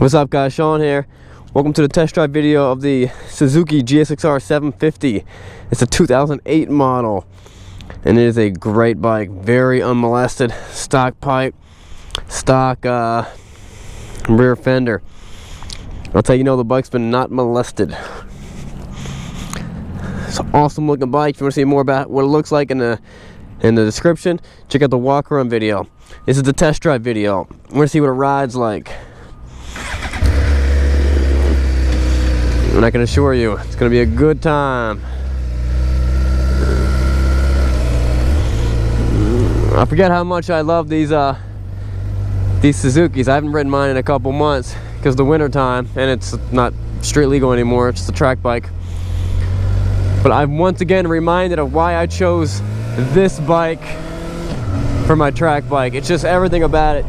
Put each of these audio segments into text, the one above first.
What's up guys, Sean here. Welcome to the test drive video of the Suzuki GSXR 750. It's a 2008 model and it is a great bike, very unmolested, stock pipe, stock rear fender. I'll tell you, the bike's been not molested. It's an awesome looking bike. If you want to see more about what it looks like in the description, check out the walk around video. This is the test drive video. I want to see what it rides like. And I can assure you, it's going to be a good time. I forget how much I love these Suzukis. I haven't ridden mine in a couple months because of the winter time, and it's not street legal anymore. It's just a track bike. But I'm once again reminded of why I chose this bike for my track bike. It's just everything about it.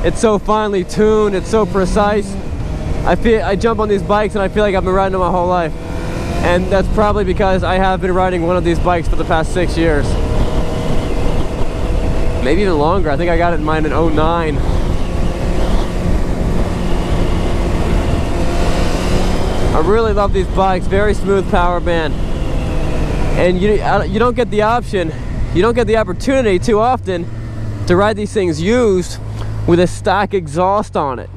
It's so finely tuned. It's so precise. I jump on these bikes and I feel like I've been riding them my whole life, and that's probably because I have been riding one of these bikes for the past 6 years, maybe even longer. I think I got it in mine in 09. I really love these bikes. Very smooth power band, and you don't get the option, you don't get the opportunity too often to ride these things used with a stock exhaust on it.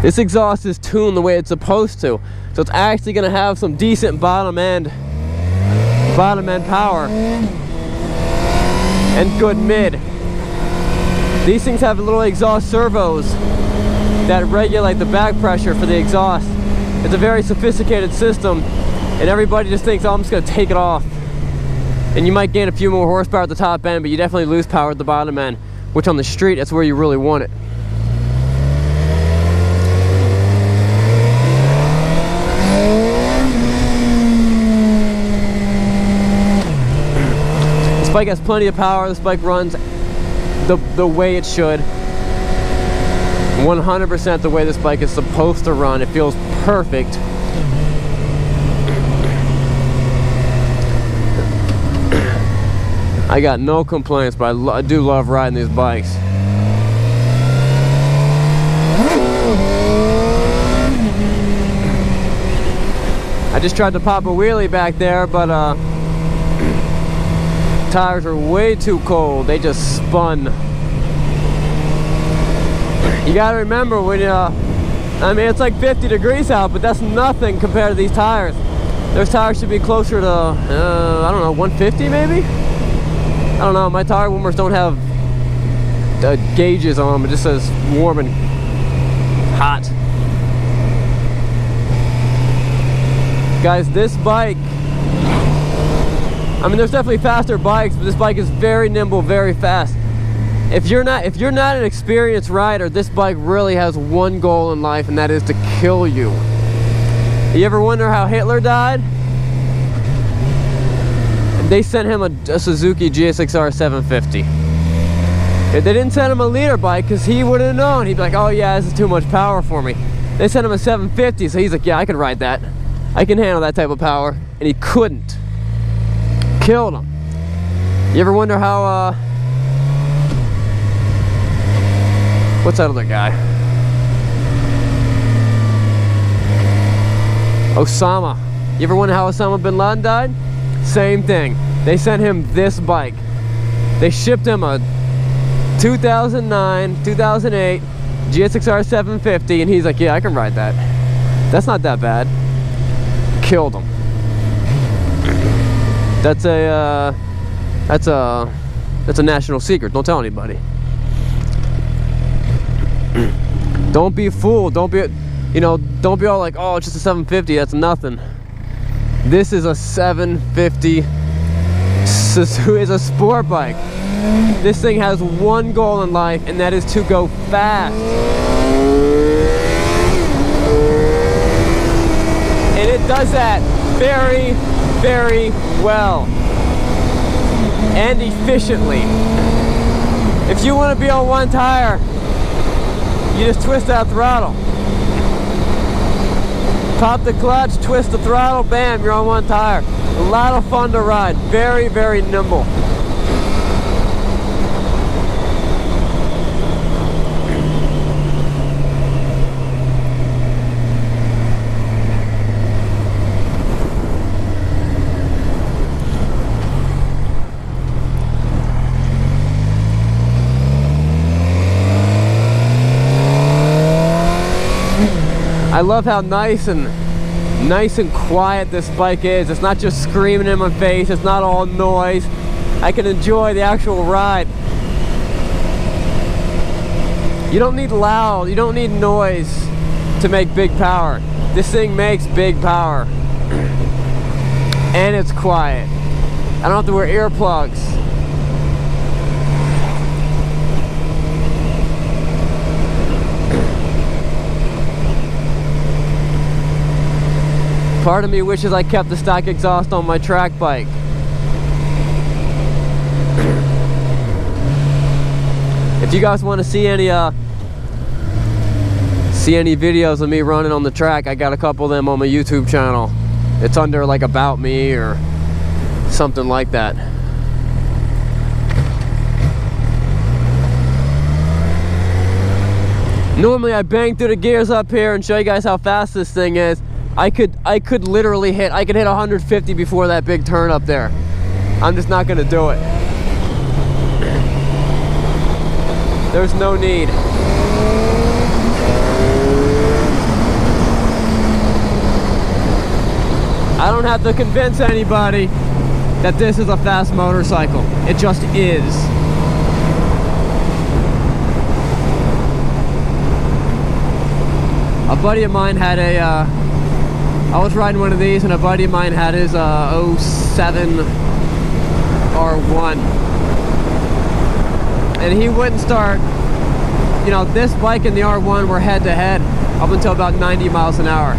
This exhaust is tuned the way it's supposed to, so it's actually going to have some decent bottom end power and good mid. These things have little exhaust servos that regulate the back pressure for the exhaust. It's a very sophisticated system, and everybody just thinks, oh, I'm just going to take it off. And you might gain a few more horsepower at the top end, but you definitely lose power at the bottom end, which on the street, that's where you really want it. This bike has plenty of power. This bike runs the way it should. 100% the way this bike is supposed to run. It feels perfect. I got no complaints, but I do love riding these bikes. I just tried to pop a wheelie back there, but tires are way too cold. They just spun. You gotta remember when I mean, it's like 50 degrees out, but that's nothing compared to these tires. Those tires should be closer to I don't know, 150 maybe? I don't know, my tire warmers don't have gauges on them. It just says warm and hot. Guys, this bike, I mean, there's definitely faster bikes, but this bike is very nimble, very fast. If you're not an experienced rider, this bike really has one goal in life, and that is to kill you. You ever wonder how Hitler died? They sent him a Suzuki GSXR 750. They didn't send him a leader bike because he would have known. He'd be like, oh yeah, this is too much power for me. They sent him a 750, so he's like, yeah, I can ride that. I can handle that type of power. And he couldn't. Killed him. You ever wonder how what's that other guy? Osama. You ever wonder how Osama bin Laden died? Same thing. They sent him this bike. They shipped him a 2009, 2008 GSXR 750, and he's like, yeah, I can ride that. That's not that bad. Killed him. That's a national secret. Don't tell anybody. Don't be fooled. Don't be all like, oh, it's just a 750. That's nothing. This is a 750. It's a sport bike. This thing has one goal in life, and that is to go fast. And it does that very, very well and efficiently. If you want to be on one tire, you just twist that throttle. Pop the clutch, twist the throttle, bam, you're on one tire. A lot of fun to ride. Very, very nimble. I love how nice and quiet this bike is. It's not just screaming in my face. It's not all noise. I can enjoy the actual ride. You don't need loud, you don't need noise to make big power. This thing makes big power. And it's quiet. I don't have to wear earplugs. Part of me wishes I kept the stock exhaust on my track bike. If you guys want to see any videos of me running on the track, I got a couple of them on my YouTube channel. It's under like About Me or something like that. Normally I bang through the gears up here and show you guys how fast this thing is. I could literally hit 150 before that big turn up there. I'm just not gonna do it. There's no need. I don't have to convince anybody that this is a fast motorcycle. It just is. A buddy of mine had a I was riding one of these, and a buddy of mine had his 07 R1, and he wouldn't start. You know, this bike and the R1 were head to head up until about 90 miles an hour,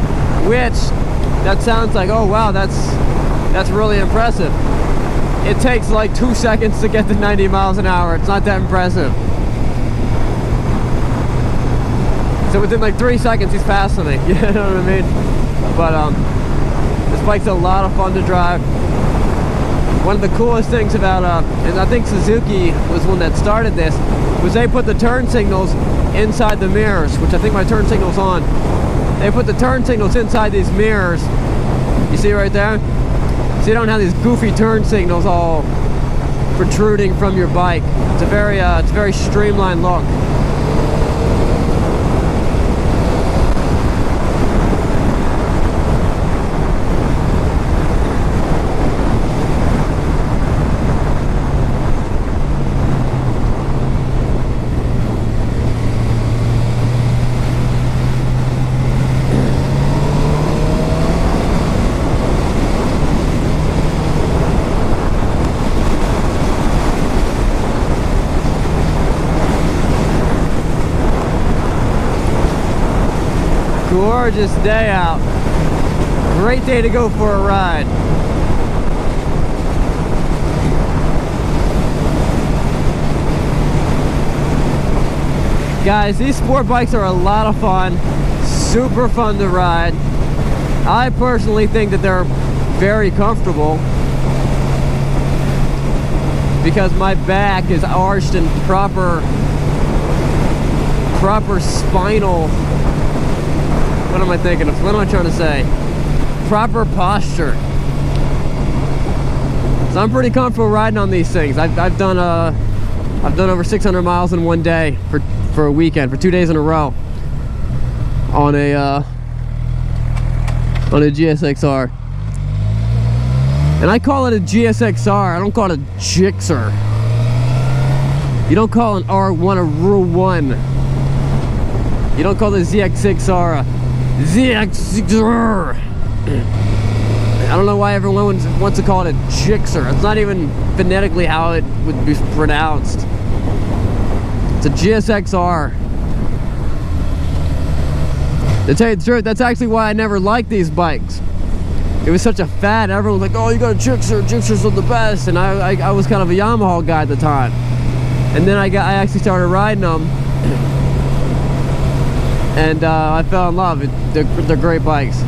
which that sounds like, oh wow, that's really impressive. It takes like 2 seconds to get to 90 miles an hour. It's not that impressive. So within like 3 seconds he's passing me. You know what I mean? But this bike's a lot of fun to drive. One of the coolest things about and I think Suzuki was one that started this, was they put the turn signals inside the mirrors, which I think my turn signal's on. They put the turn signals inside these mirrors. You see right there? So you don't have these goofy turn signals all protruding from your bike. It's a very streamlined look. Gorgeous day out. Great day to go for a ride. Guys, these sport bikes are a lot of fun. Super fun to ride. I personally think that they're very comfortable because my back is arched in proper spinal. What am I thinking of? What am I trying to say? Proper posture. So I'm pretty comfortable riding on these things. I've done over 600 miles in one day for a weekend, for 2 days in a row on a GSXR. And I call it a GSXR. I don't call it a Gixxer. You don't call an R1 a Rule 1. You don't call the ZX6R a ZX6R. I don't know why everyone wants to call it a Gixxer. It's not even phonetically how it would be pronounced. It's a GSXR. To tell you the truth, that's actually why I never liked these bikes. It was such a fad. Everyone was like, oh, you got a Gixxer. Gixxers are the best. And I was kind of a Yamaha guy at the time. And then I actually started riding them. And I fell in love. They're great bikes.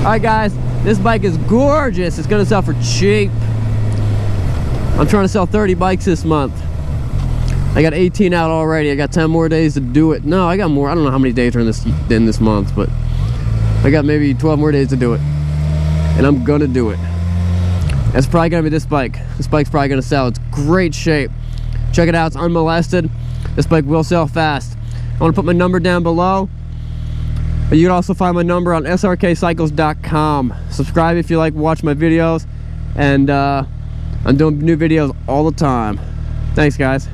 Alright guys, this bike is gorgeous. It's gonna sell for cheap. I'm trying to sell 30 bikes this month. I got 18 out already. I got 10 more days to do it. No, I got more. I don't know how many days are in this month, but I got maybe 12 more days to do it, and I'm gonna do it. It's probably gonna be this bike. This bike's probably gonna sell. It's great shape. Check it out, it's unmolested. This bike will sell fast. I want to put my number down below. You can also find my number on Srkcycles.com. Subscribe if you like watch my videos, and I'm doing new videos all the time. Thanks, guys.